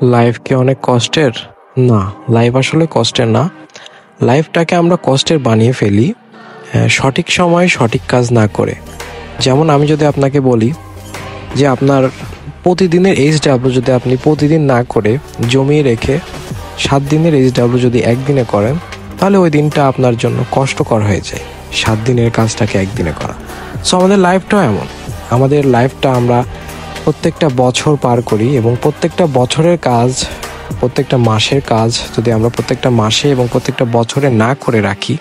Life কি অনেক কষ্টের? না, লাইফ আসলে কষ্টের না। লাইফটাকে আমরা কষ্টের বানিয়ে ফেলি সঠিক সময়ে সঠিক কাজ না করে। যেমন আমি যদি আপনাকে বলি যে আপনার প্রতিদিনের এইচডাব্লিউ যদি আপনি প্রতিদিন না করে জমিয়ে রেখে 7 দিনের এইচডাব্লিউ যদি একদিনে করেন, তাহলে ওই দিনটা আপনার জন্য কষ্টকর হয়ে যায় 7 দিনের কাজটাকে একদিনে করা। সো আমাদের লাইফটাও এমন। আমাদের লাইফটা আমরা প্রত্যেকটা বছর পার করি এবং প্রত্যেকটা বছরের কাজ, প্রত্যেকটা মাসের কাজ যদি আমরা প্রত্যেকটা মাসে এবং প্রত্যেকটা বছরে না করে রাখি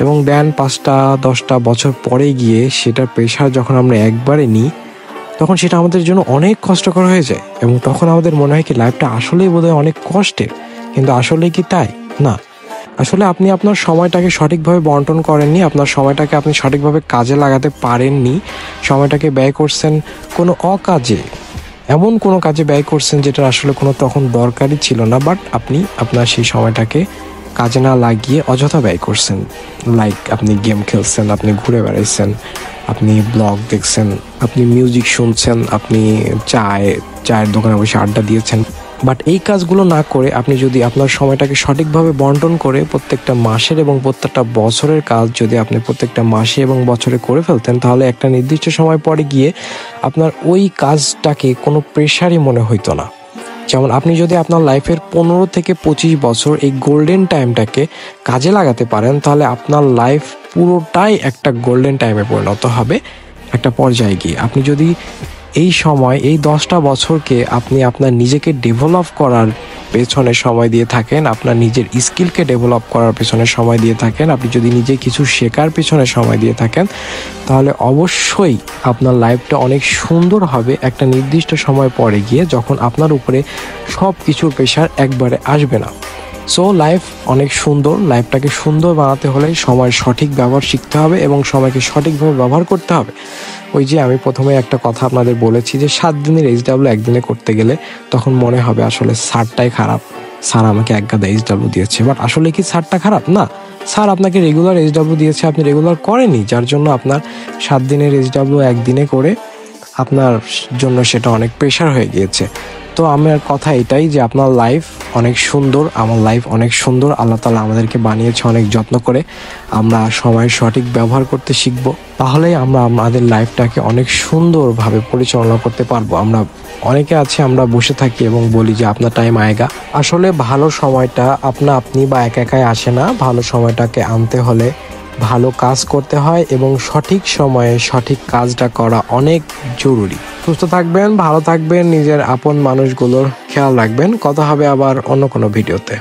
এবং দেন 5-10টা বছর পরে গিয়ে সেটার প্রেশার যখন আমরা একবারে নিই, তখন সেটা আমাদের জন্য অনেক কষ্টকর হয়ে যায় এবং তখন আমাদের মনে হয় কি লাইফটা আসলেই বোধহয় অনেক কষ্টের। কিন্তু আসলে কি তাই? না। আসলে আপনি আপনার সময়টাকে সঠিকভাবে বন্টন করেননি, আপনার সময়টাকে আপনি সঠিকভাবে কাজে লাগাতে পারেননি। সময়টাকে ব্যয় করছেন কোনো অকাজে, এমন কোনো কাজে ব্যয় করছেন যেটা আসলে কোনো তখন দরকারই ছিল না, বাট আপনি আপনার সেই সময়টাকে কাজে না লাগিয়ে অযথা ব্যয় করছেন। লাইক আপনি গেম খেলছেন, আপনি ঘুরে বেড়াইছেন, আপনি ব্লগ দেখছেন, আপনি মিউজিক শুনছেন, আপনি চায়ের দোকানে বসে আড্ডা দিয়েছেন। বাট এই কাজগুলো না করে আপনি যদি আপনার সময়টাকে সঠিকভাবে বন্টন করে প্রত্যেকটা মাসের এবং প্রত্যেকটা বছরের কাজ যদি আপনি প্রত্যেকটা মাসে এবং বছরে করে ফেলতেন, তাহলে একটা নির্দিষ্ট সময় পরে গিয়ে আপনার ওই কাজটাকে কোনো প্রেশারই মনে হইতো না। যেমন আপনি যদি আপনার লাইফের 15 থেকে 25 বছর এই গোল্ডেন টাইমটাকে কাজে লাগাতে পারেন, তাহলে আপনার লাইফ পুরোটাই একটা গোল্ডেন টাইমে পরিণত হবে একটা পর্যায়ে গিয়ে। আপনি যদি এই সময়, এই 10টা বছরকে আপনি আপনার নিজেকে ডেভেলপ করার পেছনে সময় দিয়ে থাকেন, আপনার নিজের স্কিলকে ডেভেলপ করার পেছনে সময় দিয়ে থাকেন, আপনি যদি নিজে কিছু শেখার পেছনে সময় দিয়ে থাকেন, তাহলে অবশ্যই আপনার লাইফটা অনেক সুন্দর হবে একটা নির্দিষ্ট সময় পরে গিয়ে, যখন আপনার উপরে সব কিছুর প্রেশার একবারে আসবে না। সো লাইফ অনেক সুন্দর। লাইফটাকে সুন্দর বানাতে হলে সময়ের সঠিক ব্যবহার শিখতে হবে এবং সময়কে সঠিকভাবে ব্যবহার করতে হবে। ওই যে আমি প্রথমে একটা কথা আপনাদের বলেছি যে 7 দিনের এইচডাব্লিউ একদিনে করতে গেলে তখন মনে হবে আসলে স্যারটাই খারাপ, স্যার আমাকে এক গাদা এইচডাব্লিউ দিয়েছে। বাট আসলে কি স্যারটা খারাপ? না, স্যার আপনাকে রেগুলার এইচডাব্লিউ দিয়েছে, আপনি রেগুলার করেনি, যার জন্য আপনার 7 দিনের এইচডাব্লিউ একদিনে করে আপনার জন্য সেটা অনেক প্রেশার হয়ে গিয়েছে। তো আমার কথা এটাই যে আপনার লাইফ অনেক সুন্দর, আমার লাইফ অনেক সুন্দর। আল্লাহ তাআলা আমাদেরকে বানিয়েছে অনেক যত্ন করে। আমরা সময়ের সঠিক ব্যবহার করতে শিখব, তাহলেই আমরা আমাদের লাইফটাকে অনেক সুন্দরভাবে পরিচালনা করতে পারবো। আমরা অনেকে আছে আমরা বসে থাকি এবং বলি যে আপনার টাইম আয়েগা। আসলে ভালো সময়টা আপনি বা একাই আসে না। ভালো সময়টাকে আনতে হলে ভালো কাজ করতে হয় এবং সঠিক সময়ে সঠিক কাজটা করা অনেক জরুরি। সুস্থ থাকবেন, ভালো থাকবেন, নিজের আপন মানুষগুলোর খেয়াল রাখবেন। কথা হবে আবার অন্য কোনো ভিডিওতে।